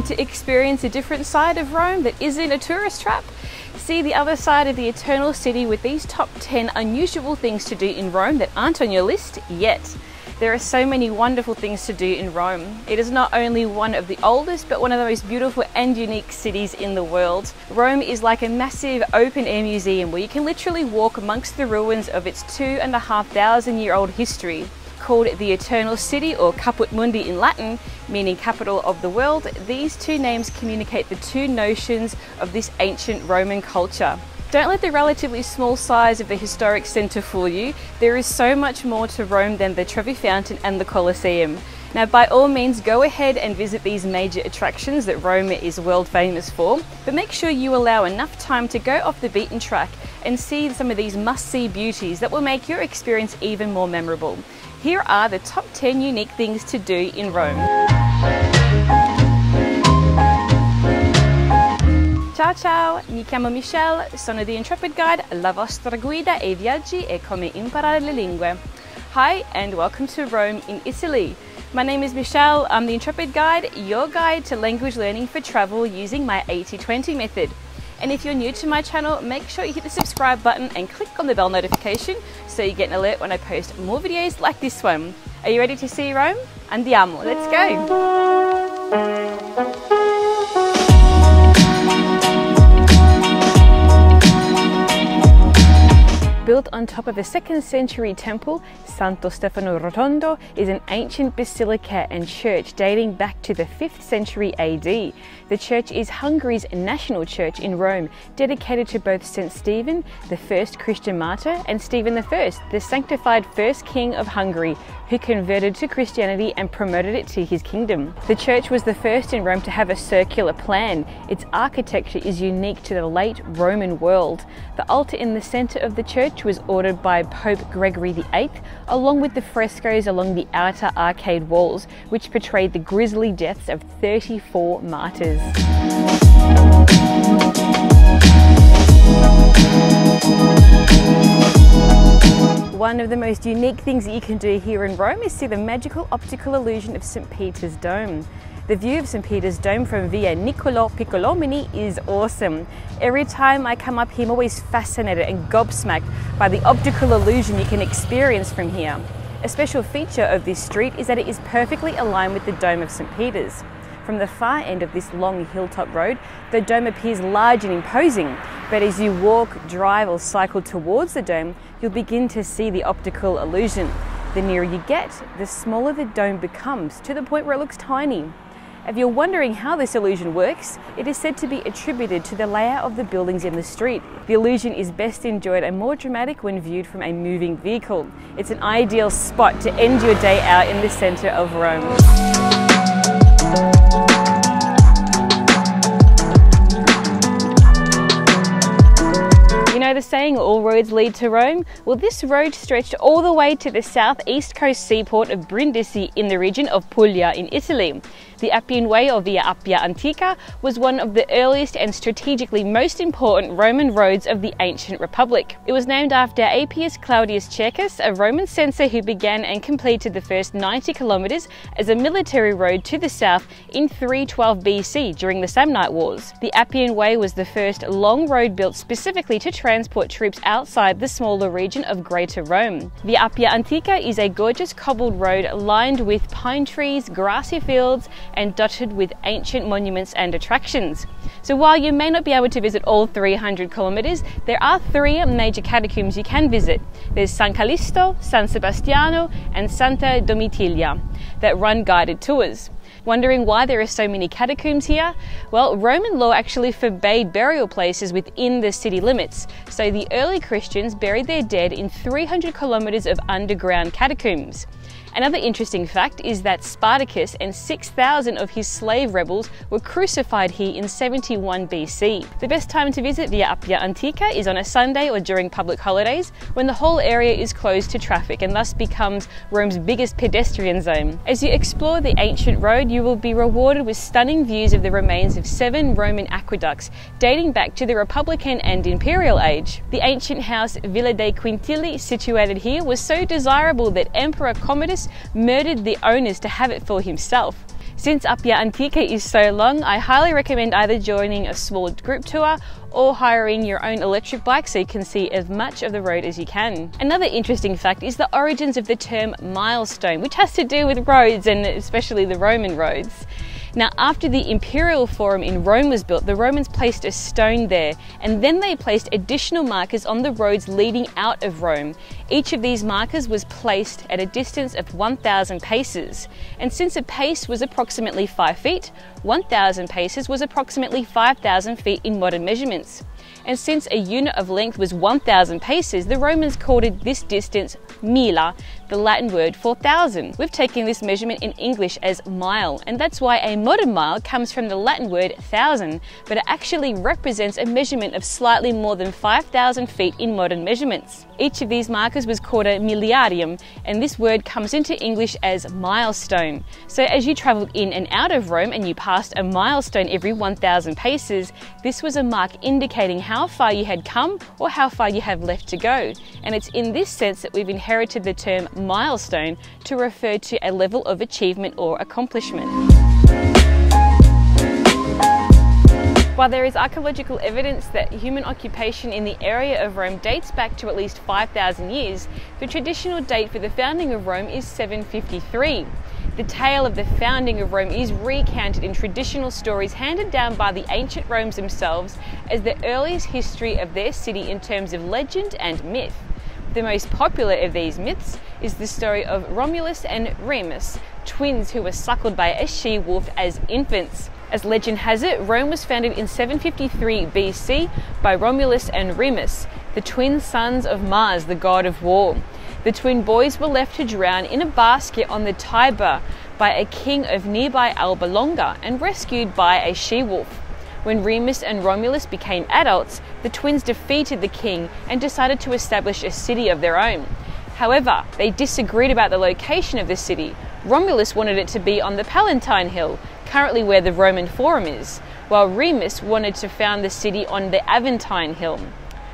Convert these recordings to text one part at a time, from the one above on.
Want to experience a different side of Rome that isn't a tourist trap? See the other side of the Eternal City with these top 10 unusual things to do in Rome that aren't on your list yet. There are so many wonderful things to do in Rome. It is not only one of the oldest, but one of the most beautiful and unique cities in the world. Rome is like a massive open-air museum where you can literally walk amongst the ruins of its 2,500-year-old history. Called the Eternal City, or Caput Mundi in Latin, meaning capital of the world, these two names communicate the two notions of this ancient Roman culture. Don't let the relatively small size of the historic centre fool you. There is so much more to Rome than the Trevi Fountain and the Colosseum. Now, by all means, go ahead and visit these major attractions that Rome is world famous for, but make sure you allow enough time to go off the beaten track and see some of these must-see beauties that will make your experience even more memorable. Here are the top 10 unique things to do in Rome. Ciao ciao, mi chiamo Michelle, sono The Intrepid Guide, la vostra guida ai viaggi e come imparare le lingue. Hi and welcome to Rome in Italy. My name is Michelle, I'm The Intrepid Guide, your guide to language learning for travel using my 80-20 method. And if you're new to my channel, make sure you hit the subscribe button and click on the bell notification so you get an alert when I post more videos like this one. Are you ready to see Rome? Andiamo, let's go! Built on top of a 2nd century temple, Santo Stefano Rotondo is an ancient basilica and church dating back to the 5th century AD. The church is Hungary's national church in Rome, dedicated to both St. Stephen, the first Christian martyr, and Stephen I, the sanctified first king of Hungary, who converted to Christianity and promoted it to his kingdom. The church was the first in Rome to have a circular plan. Its architecture is unique to the late Roman world. The altar in the centre of the church was ordered by Pope Gregory VIII, along with the frescoes along the outer arcade walls, which portrayed the grisly deaths of 34 martyrs. One of the most unique things that you can do here in Rome is see the magical optical illusion of St. Peter's Dome. The view of St. Peter's Dome from Via Niccolò Piccolomini is awesome. Every time I come up here, I'm always fascinated and gobsmacked by the optical illusion you can experience from here. A special feature of this street is that it is perfectly aligned with the Dome of St. Peter's. From the far end of this long hilltop road, the dome appears large and imposing, but as you walk, drive or cycle towards the dome, you'll begin to see the optical illusion. The nearer you get, the smaller the dome becomes, to the point where it looks tiny. If you're wondering how this illusion works, it is said to be attributed to the layout of the buildings in the street. The illusion is best enjoyed and more dramatic when viewed from a moving vehicle. It's an ideal spot to end your day out in the centre of Rome. You know the saying, all roads lead to Rome? Well, this road stretched all the way to the southeast coast seaport of Brindisi in the region of Puglia in Italy. The Appian Way, or Via Appia Antica, was one of the earliest and strategically most important Roman roads of the ancient republic. It was named after Appius Claudius Cercus, a Roman censor who began and completed the first 90 kilometers as a military road to the south in 312 BC during the Samnite Wars. The Appian Way was the first long road built specifically to transport troops outside the smaller region of Greater Rome. Via Appia Antica is a gorgeous cobbled road lined with pine trees, grassy fields, and dotted with ancient monuments and attractions. So while you may not be able to visit all 300 kilometers, there are 3 major catacombs you can visit. There's San Callisto, San Sebastiano, and Santa Domitilia that run guided tours. Wondering why there are so many catacombs here? Well, Roman law actually forbade burial places within the city limits, so the early Christians buried their dead in 300 kilometers of underground catacombs. Another interesting fact is that Spartacus and 6,000 of his slave rebels were crucified here in 71 BC. The best time to visit Via Appia Antica is on a Sunday or during public holidays, when the whole area is closed to traffic and thus becomes Rome's biggest pedestrian zone. As you explore the ancient road, you will be rewarded with stunning views of the remains of 7 Roman aqueducts dating back to the Republican and Imperial age. The ancient house Villa dei Quintilli, situated here, was so desirable that Emperor Commodus murdered the owners to have it for himself. Since Appia Antica is so long, I highly recommend either joining a small group tour or hiring your own electric bike so you can see as much of the road as you can. Another interesting fact is the origins of the term milestone, which has to do with roads and especially the Roman roads. Now, after the Imperial Forum in Rome was built, the Romans placed a stone there, and then they placed additional markers on the roads leading out of Rome. Each of these markers was placed at a distance of 1,000 paces. And since a pace was approximately 5 feet, 1,000 paces was approximately 5,000 feet in modern measurements. And since a unit of length was 1,000 paces, the Romans called this distance mila, the Latin word for 1,000. We've taken this measurement in English as mile, and that's why a modern mile comes from the Latin word 1,000, but it actually represents a measurement of slightly more than 5,000 feet in modern measurements. Each of these markers was called a miliarium, and this word comes into English as milestone. So as you travelled in and out of Rome and you passed a milestone every 1,000 paces, this was a mark indicating how far you had come or how far you have left to go. And it's in this sense that we've inherited the term milestone to refer to a level of achievement or accomplishment. While there is archaeological evidence that human occupation in the area of Rome dates back to at least 5,000 years, the traditional date for the founding of Rome is 753. The tale of the founding of Rome is recounted in traditional stories handed down by the ancient Romans themselves as the earliest history of their city in terms of legend and myth. The most popular of these myths is the story of Romulus and Remus, twins who were suckled by a she-wolf as infants. As legend has it, Rome was founded in 753 BC by Romulus and Remus, the twin sons of Mars, the god of war. The twin boys were left to drown in a basket on the Tiber by a king of nearby Alba Longa and rescued by a she-wolf. When Remus and Romulus became adults, the twins defeated the king and decided to establish a city of their own. However, they disagreed about the location of the city. Romulus wanted it to be on the Palatine Hill, currently where the Roman Forum is, while Remus wanted to found the city on the Aventine Hill.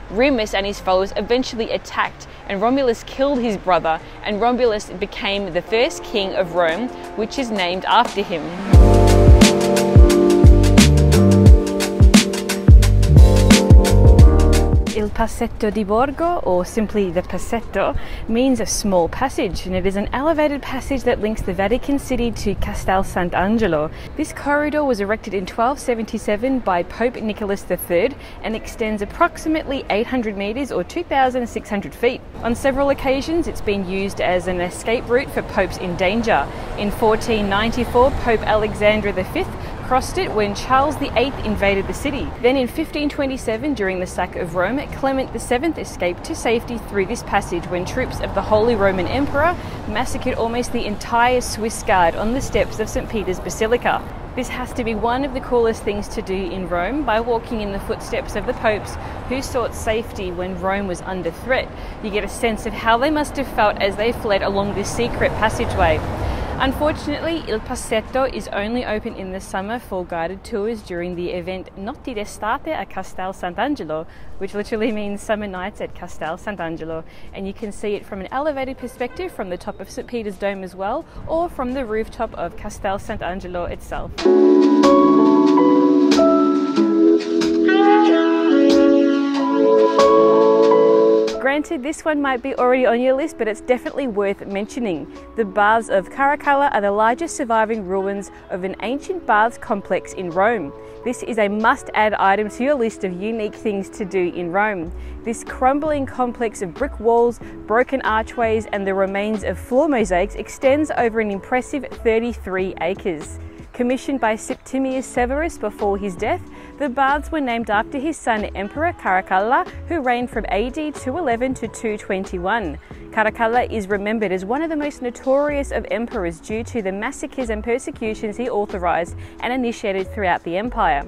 Remus and his followers eventually attacked, and Romulus killed his brother, and Romulus became the first king of Rome, which is named after him. Il Passetto di Borgo, or simply the Passetto, means a small passage, and it is an elevated passage that links the Vatican City to Castel Sant'Angelo. This corridor was erected in 1277 by Pope Nicholas III and extends approximately 800 metres or 2,600 feet. On several occasions it's been used as an escape route for popes in danger. In 1494, Pope Alexander V crossed it when Charles VIII invaded the city. Then in 1527, during the sack of Rome, Clement VII escaped to safety through this passage when troops of the Holy Roman Emperor massacred almost the entire Swiss Guard on the steps of St. Peter's Basilica. This has to be one of the coolest things to do in Rome, by walking in the footsteps of the popes who sought safety when Rome was under threat. You get a sense of how they must have felt as they fled along this secret passageway. Unfortunately, Il Passetto is only open in the summer for guided tours during the event Notti d'estate a Castel Sant'Angelo, which literally means summer nights at Castel Sant'Angelo, and you can see it from an elevated perspective from the top of St. Peter's Dome as well, or from the rooftop of Castel Sant'Angelo itself. Granted, this one might be already on your list, but it's definitely worth mentioning. The baths of Caracalla are the largest surviving ruins of an ancient baths complex in Rome. This is a must-add item to your list of unique things to do in Rome. This crumbling complex of brick walls, broken archways, and the remains of floor mosaics extends over an impressive 33 acres. Commissioned by Septimius Severus before his death, the baths were named after his son Emperor Caracalla, who reigned from AD 211 to 221. Caracalla is remembered as one of the most notorious of emperors due to the massacres and persecutions he authorized and initiated throughout the empire.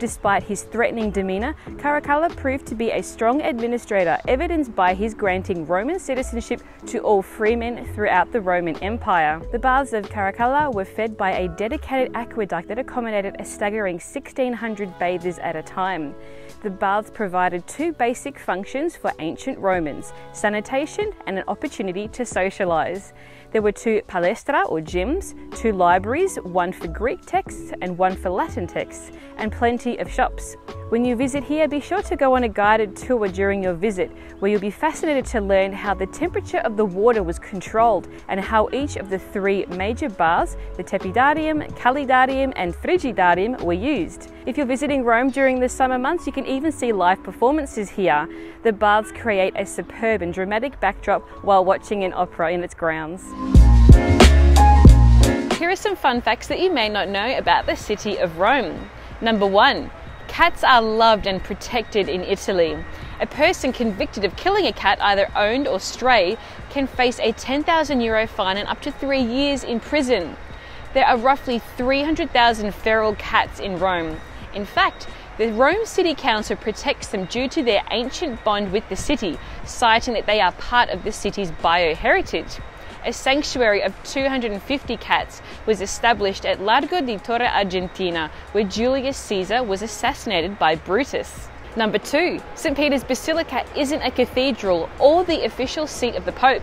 Despite his threatening demeanour, Caracalla proved to be a strong administrator, evidenced by his granting Roman citizenship to all freemen throughout the Roman Empire. The baths of Caracalla were fed by a dedicated aqueduct that accommodated a staggering 1,600 bathers at a time. The baths provided two basic functions for ancient Romans: sanitation and an opportunity to socialise. There were two palestra or gyms, two libraries, one for Greek texts and one for Latin texts, and plenty of shops. When you visit here, be sure to go on a guided tour during your visit, where you'll be fascinated to learn how the temperature of the water was controlled and how each of the three major baths, the Tepidarium, Calidarium and Frigidarium, were used. If you're visiting Rome during the summer months, you can even see live performances here. The baths create a superb and dramatic backdrop while watching an opera in its grounds. Here are some fun facts that you may not know about the city of Rome. Number 1. Cats are loved and protected in Italy. A person convicted of killing a cat, either owned or stray, can face a €10,000 fine and up to 3 years in prison. There are roughly 300,000 feral cats in Rome. In fact, the Rome City Council protects them due to their ancient bond with the city, citing that they are part of the city's bioheritage. A sanctuary of 250 cats was established at Largo di Torre Argentina, where Julius Caesar was assassinated by Brutus. Number 2. St. Peter's Basilica isn't a cathedral or the official seat of the Pope.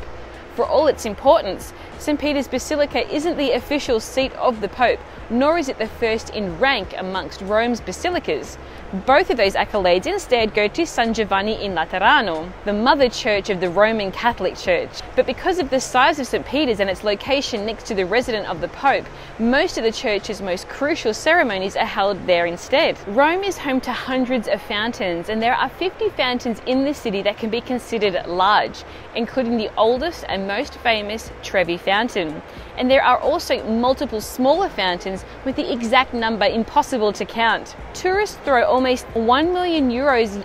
For all its importance, St. Peter's Basilica isn't the official seat of the Pope, nor is it the first in rank amongst Rome's basilicas. Both of those accolades instead go to San Giovanni in Laterano, the mother church of the Roman Catholic Church. But because of the size of St. Peter's and its location next to the residence of the Pope, most of the church's most crucial ceremonies are held there instead. Rome is home to hundreds of fountains, and there are 50 fountains in the city that can be considered large, including the oldest and most famous Trevi Fountain. And there are also multiple smaller fountains with the exact number impossible to count. Tourists throw almost €1 million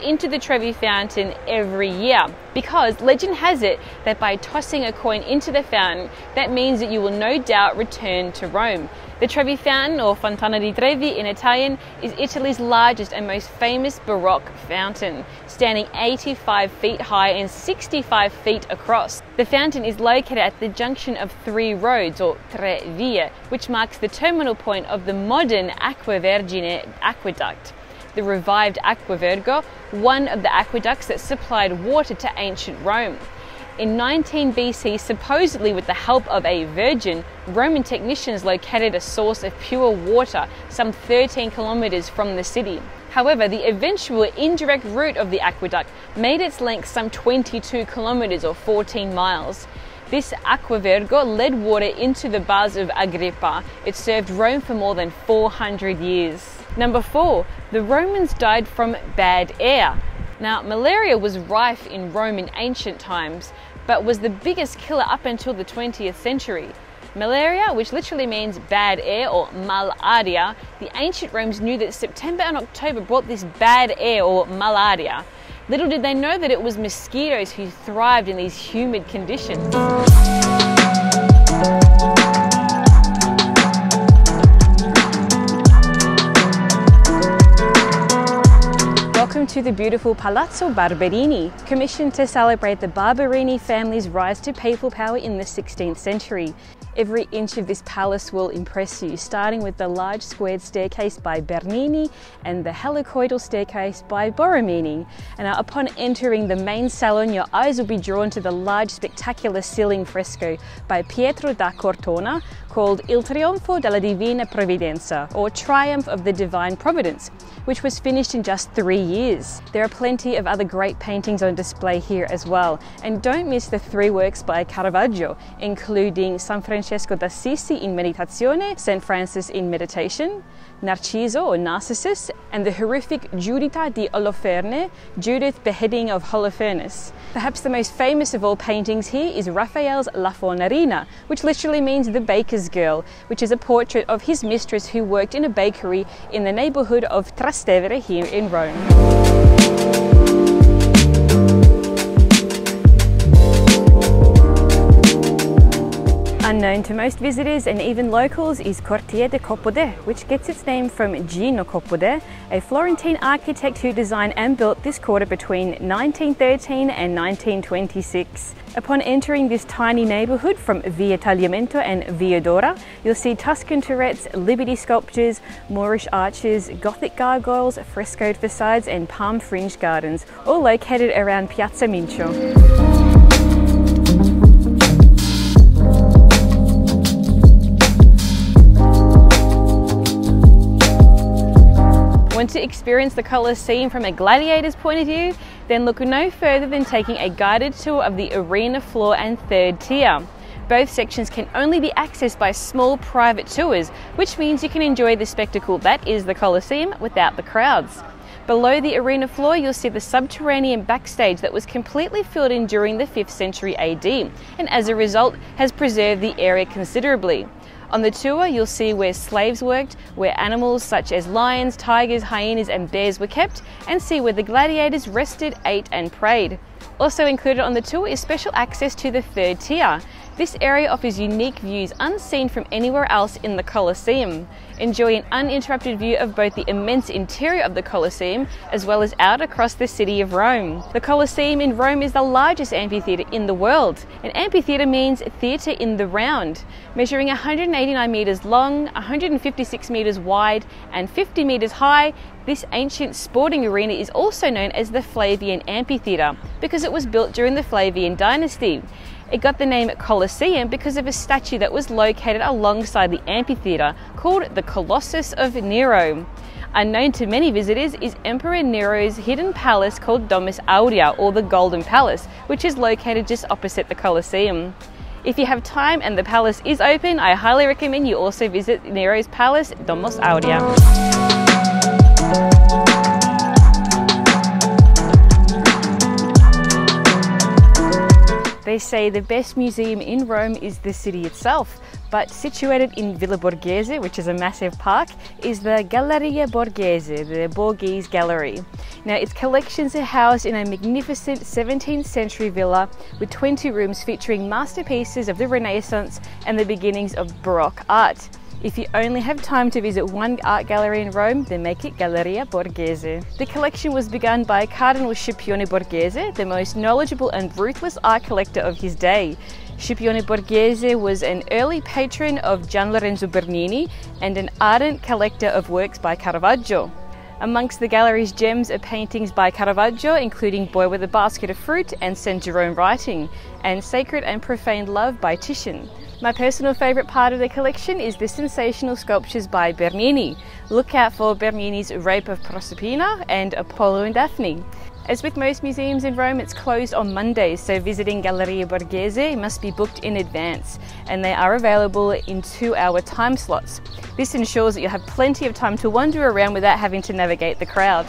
into the Trevi Fountain every year, because legend has it that by tossing a coin into the fountain, that means that you will no doubt return to Rome. The Trevi Fountain, or Fontana di Trevi in Italian, is Italy's largest and most famous Baroque fountain, standing 85 feet high and 65 feet across. The fountain is located at the junction of 3 roads, or tre vie, which marks the terminal point of the modern Acqua Vergine aqueduct. The revived Acqua Vergo, one of the aqueducts that supplied water to ancient Rome. In 19 BC, supposedly with the help of a virgin, Roman technicians located a source of pure water some 13 kilometers from the city. However, the eventual indirect route of the aqueduct made its length some 22 kilometers or 14 miles. This Acqua Vergo led water into the baths of Agrippa. It served Rome for more than 400 years. Number 4. The Romans died from bad air. Now, malaria was rife in Rome in ancient times, but was the biggest killer up until the 20th century. Malaria, which literally means bad air or malaria, the ancient Romans knew that September and October brought this bad air or malaria. Little did they know that it was mosquitoes who thrived in these humid conditions. Welcome to the beautiful Palazzo Barberini, commissioned to celebrate the Barberini family's rise to papal power in the 16th century. Every inch of this palace will impress you, starting with the large squared staircase by Bernini and the helicoidal staircase by Borromini. And upon entering the main salon, your eyes will be drawn to the large spectacular ceiling fresco by Pietro da Cortona called Il Trionfo della Divina Provvidenza, or Triumph of the Divine Providence, which was finished in just 3 years. There are plenty of other great paintings on display here as well, and don't miss the 3 works by Caravaggio, including San Francesco d'Assisi in Meditazione, St. Francis in Meditation, Narciso or Narcissus, and the horrific Giuditta di Oloferne, Judith beheading of Holofernes. Perhaps the most famous of all paintings here is Raphael's La Fornarina, which literally means the baker's girl, which is a portrait of his mistress who worked in a bakery in the neighborhood of Trastevere here in Rome. Unknown to most visitors and even locals is Quartiere Coppedè, which gets its name from Gino Coppedè, a Florentine architect who designed and built this quarter between 1913 and 1926. Upon entering this tiny neighbourhood from Via Tagliamento and Via Dora, you'll see Tuscan turrets, Liberty sculptures, Moorish arches, Gothic gargoyles, frescoed facades and palm-fringed gardens, all located around Piazza Mincio. Want to experience the Colosseum from a gladiator's point of view? Then look no further than taking a guided tour of the arena floor and third tier. Both sections can only be accessed by small private tours, which means you can enjoy the spectacle that is the Colosseum without the crowds. Below the arena floor, you'll see the subterranean backstage that was completely filled in during the 5th century AD, and as a result has preserved the area considerably. On the tour, you'll see where slaves worked, where animals such as lions, tigers, hyenas and bears were kept, and see where the gladiators rested, ate and prayed. Also included on the tour is special access to the third tier. This area offers unique views unseen from anywhere else in the Colosseum. Enjoy an uninterrupted view of both the immense interior of the Colosseum as well as out across the city of Rome. The Colosseum in Rome is the largest amphitheatre in the world. An amphitheatre means theatre in the round. Measuring 189 metres long, 156 metres wide and 50 metres high, this ancient sporting arena is also known as the Flavian Amphitheatre because it was built during the Flavian dynasty. It got the name Colosseum because of a statue that was located alongside the amphitheatre called the Colossus of Nero. Unknown to many visitors is Emperor Nero's hidden palace called Domus Aurea, or the Golden Palace, which is located just opposite the Colosseum. If you have time and the palace is open, I highly recommend you also visit Nero's palace, Domus Aurea. They say the best museum in Rome is the city itself, but situated in Villa Borghese, which is a massive park, is the Galleria Borghese, the Borghese Gallery. Now, its collections are housed in a magnificent 17th century villa with 20 rooms featuring masterpieces of the Renaissance and the beginnings of Baroque art. If you only have time to visit one art gallery in Rome, then make it Galleria Borghese. The collection was begun by Cardinal Scipione Borghese, the most knowledgeable and ruthless art collector of his day. Scipione Borghese was an early patron of Gian Lorenzo Bernini and an ardent collector of works by Caravaggio. Amongst the gallery's gems are paintings by Caravaggio, including Boy with a Basket of Fruit and St. Jerome Writing, and Sacred and Profane Love by Titian. My personal favourite part of the collection is the sensational sculptures by Bernini. Look out for Bernini's Rape of Proserpina and Apollo and Daphne. As with most museums in Rome, it's closed on Mondays, so visiting Galleria Borghese must be booked in advance, and they are available in 2-hour time slots. This ensures that you'll have plenty of time to wander around without having to navigate the crowd.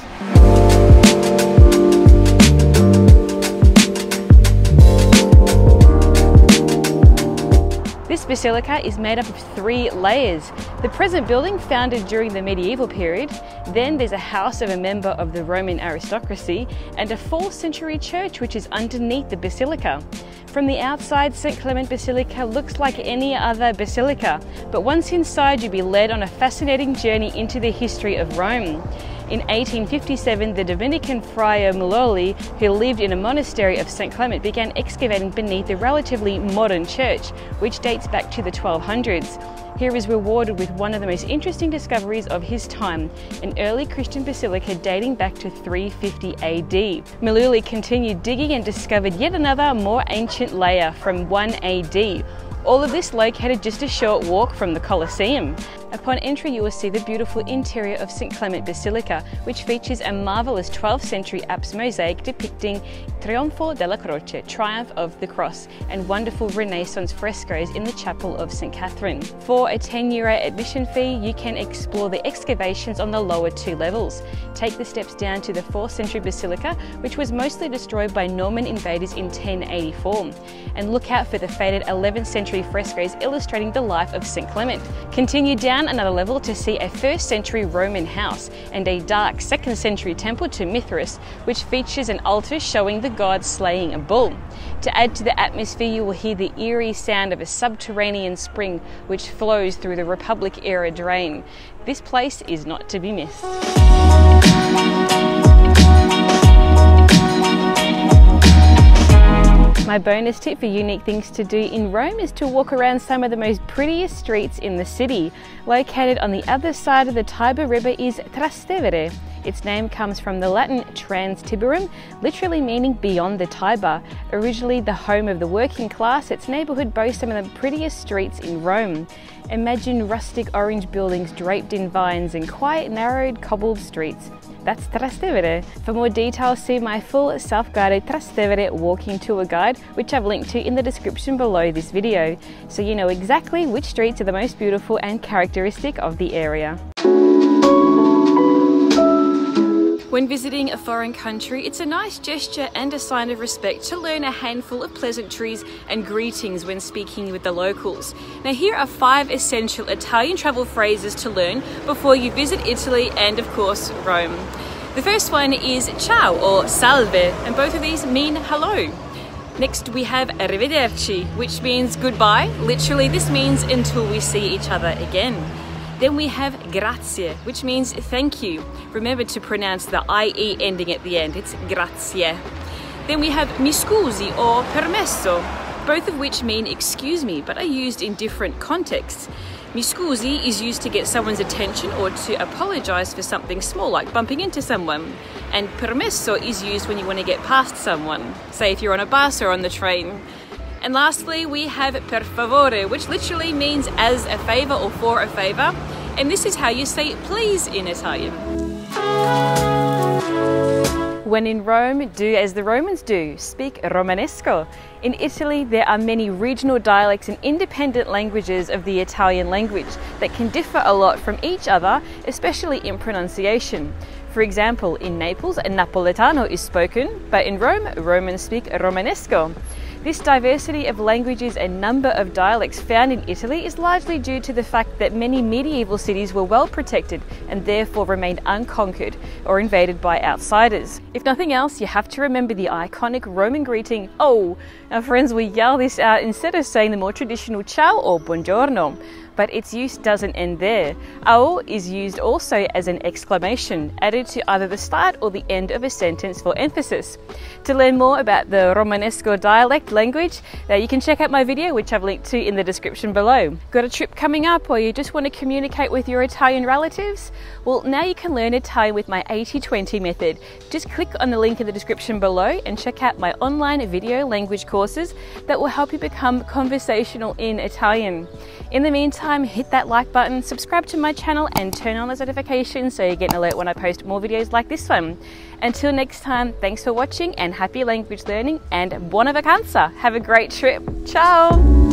This basilica is made up of 3 layers. The present building, founded during the medieval period, then there's a house of a member of the Roman aristocracy, and a 4th century church which is underneath the basilica. From the outside, St. Clement Basilica looks like any other basilica, but once inside you'll be led on a fascinating journey into the history of Rome. In 1857, the Dominican friar Muloli, who lived in a monastery of St. Clement, began excavating beneath the relatively modern church, which dates back to the 1200s. He was rewarded with one of the most interesting discoveries of his time, an early Christian basilica dating back to 350 AD. Muloli continued digging and discovered yet another more ancient layer from 1 AD. All of this located just a short walk from the Colosseum. Upon entry, you will see the beautiful interior of St. Clement Basilica, which features a marvellous 12th century apse mosaic depicting Trionfo della Croce, Triumph of the Cross, and wonderful Renaissance frescoes in the Chapel of St. Catherine. For a €10 admission fee, you can explore the excavations on the lower 2 levels. Take the steps down to the 4th century basilica, which was mostly destroyed by Norman invaders in 1084. And look out for the faded 11th century frescoes illustrating the life of St. Clement. Continue down down another level to see a 1st century Roman house and a dark 2nd century temple to Mithras, which features an altar showing the god slaying a bull. To add to the atmosphere, you will hear the eerie sound of a subterranean spring which flows through the Republic-era drain. This place is not to be missed. My bonus tip for unique things to do in Rome is to walk around some of the most prettiest streets in the city. Located on the other side of the Tiber River is Trastevere. Its name comes from the Latin trans Tiberum, literally meaning beyond the Tiber. Originally the home of the working class, its neighbourhood boasts some of the prettiest streets in Rome. Imagine rustic orange buildings draped in vines and quiet, narrowed, cobbled streets. That's Trastevere. For more details, see my full self-guided Trastevere walking tour guide, which I've linked to in the description below this video, so you know exactly which streets are the most beautiful and characteristic of the area. When visiting a foreign country, it's a nice gesture and a sign of respect to learn a handful of pleasantries and greetings when speaking with the locals. Now here are 5 essential Italian travel phrases to learn before you visit Italy and of course Rome. The first one is ciao or salve, and both of these mean hello. Next we have arrivederci, which means goodbye. Literally this means until we see each other again. Then we have grazie, which means thank you. Remember to pronounce the IE ending at the end, it's grazie. Then we have mi scusi or permesso, both of which mean excuse me, but are used in different contexts. Mi scusi is used to get someone's attention or to apologise for something small, like bumping into someone. And permesso is used when you want to get past someone, say if you're on a bus or on the train. And lastly, we have per favore, which literally means as a favour or for a favour. And this is how you say please in Italian. When in Rome, do as the Romans do, speak Romanesco. In Italy, there are many regional dialects and independent languages of the Italian language that can differ a lot from each other, especially in pronunciation. For example, in Naples, Napoletano is spoken, but in Rome, Romans speak Romanesco. This diversity of languages and number of dialects found in Italy is largely due to the fact that many medieval cities were well protected and therefore remained unconquered or invaded by outsiders. If nothing else, you have to remember the iconic Roman greeting, oh! Now friends, we yell this out instead of saying the more traditional ciao or buongiorno. But its use doesn't end there. Au is used also as an exclamation, added to either the start or the end of a sentence for emphasis. To learn more about the Romanesco dialect language, you can check out my video, which I've linked to in the description below. Got a trip coming up, or you just want to communicate with your Italian relatives? Well, now you can learn Italian with my 80-20 method. Just click on the link in the description below and check out my online video language courses that will help you become conversational in Italian. In the meantime, hit that like button, subscribe to my channel and turn on those notifications so you get an alert when I post more videos like this one. Until next time, thanks for watching and happy language learning and buona vacanza. Have a great trip. Ciao!